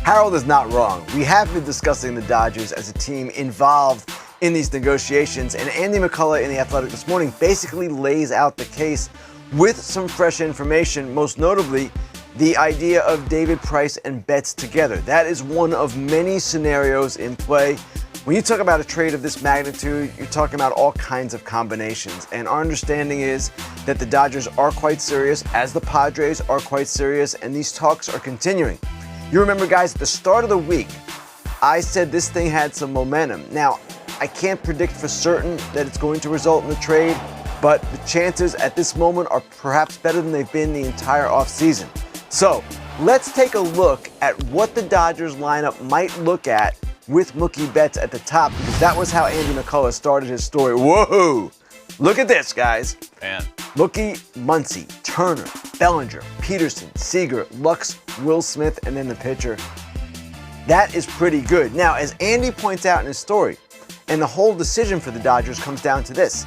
Harold is not wrong. We have been discussing the Dodgers as a team involved in these negotiations, and Andy McCullough in The Athletic this morning basically lays out the case with some fresh information, most notably the idea of David Price and Betts together. That is one of many scenarios in play. When you talk about a trade of this magnitude, you're talking about all kinds of combinations. And our understanding is that the Dodgers are quite serious, as the Padres are quite serious, and these talks are continuing. You remember, guys, at the start of the week, I said this thing had some momentum. Now, I can't predict for certain that it's going to result in a trade, but the chances at this moment are perhaps better than they've been the entire offseason. So, let's take a look at what the Dodgers lineup might look at with Mookie Betts at the top, because that was how Andy McCullough started his story. Whoa! Look at this, guys. Man. Mookie, Muncy, Turner, Bellinger, Peterson, Seager, Lux, Will Smith, and then the pitcher. That is pretty good. Now, as Andy points out in his story, and the whole decision for the Dodgers comes down to this: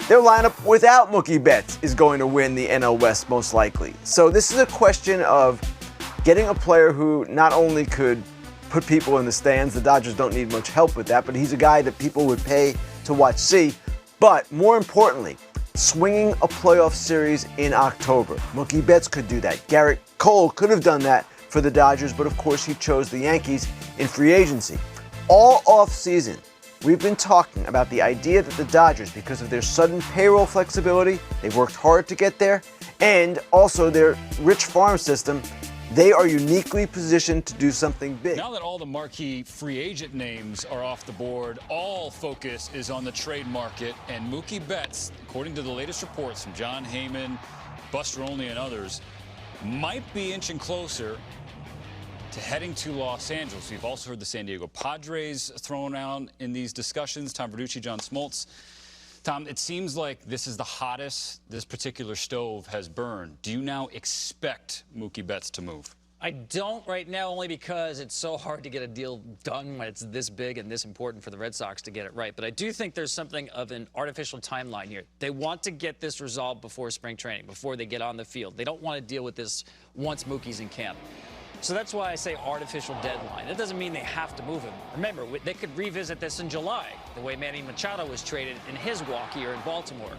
their lineup without Mookie Betts is going to win the NL West most likely. So this is a question of getting a player who not only could put people in the stands, the Dodgers don't need much help with that, but he's a guy that people would pay to watch see. But more importantly, swinging a playoff series in October. Mookie Betts could do that. Garrett Cole could have done that for the Dodgers, but of course he chose the Yankees in free agency. All off-season, we've been talking about the idea that the Dodgers, because of their sudden payroll flexibility, they've worked hard to get there, and also their rich farm system, they are uniquely positioned to do something big. Now that all the marquee free agent names are off the board, all focus is on the trade market, and Mookie Betts, according to the latest reports from John Heyman, Buster Olney, and others, might be inching closer to heading to Los Angeles. We've also heard the San Diego Padres thrown out in these discussions. Tom Verducci, John Smoltz. Tom, it seems like this is the hottest this particular stove has burned. Do you now expect Mookie Betts to move? I don't right now, only because it's so hard to get a deal done when it's this big and this important for the Red Sox to get it right. But I do think there's something of an artificial timeline here. They want to get this resolved before spring training, before they get on the field. They don't want to deal with this once Mookie's in camp. So that's why I say artificial deadline. It doesn't mean they have to move him. Remember, they could revisit this in July, the way Manny Machado was traded in his walk here in Baltimore.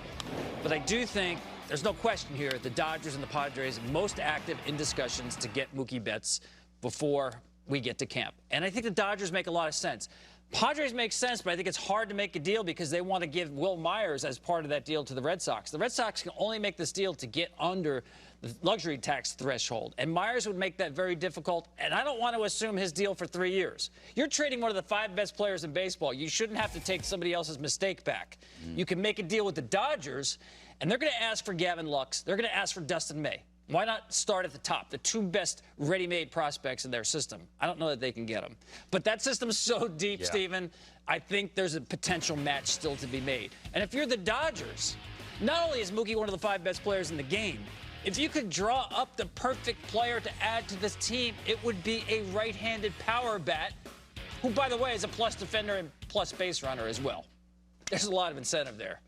But I do think there's no question here, the Dodgers and the Padres most active in discussions to get Mookie Betts before we get to camp. And I think the Dodgers make a lot of sense. Padres make sense, but I think it's hard to make a deal because they want to give Will Myers as part of that deal to the Red Sox. The Red Sox can only make this deal to get under the luxury tax threshold, and Myers would make that very difficult, and I don't want to assume his deal for 3 years. You're trading one of the 5 best players in baseball. You shouldn't have to take somebody else's mistake back. You can make a deal with the Dodgers, and they're going to ask for Gavin Lux. They're going to ask for Dustin May. Why not start at the top, the 2 best ready-made prospects in their system? I don't know that they can get them. But that system's so deep, Steven, I think there's a potential match still to be made. And if you're the Dodgers, not only is Mookie one of the 5 best players in the game, if you could draw up the perfect player to add to this team, it would be a right-handed power bat, who, by the way, is a plus defender and plus base runner as well. There's a lot of incentive there.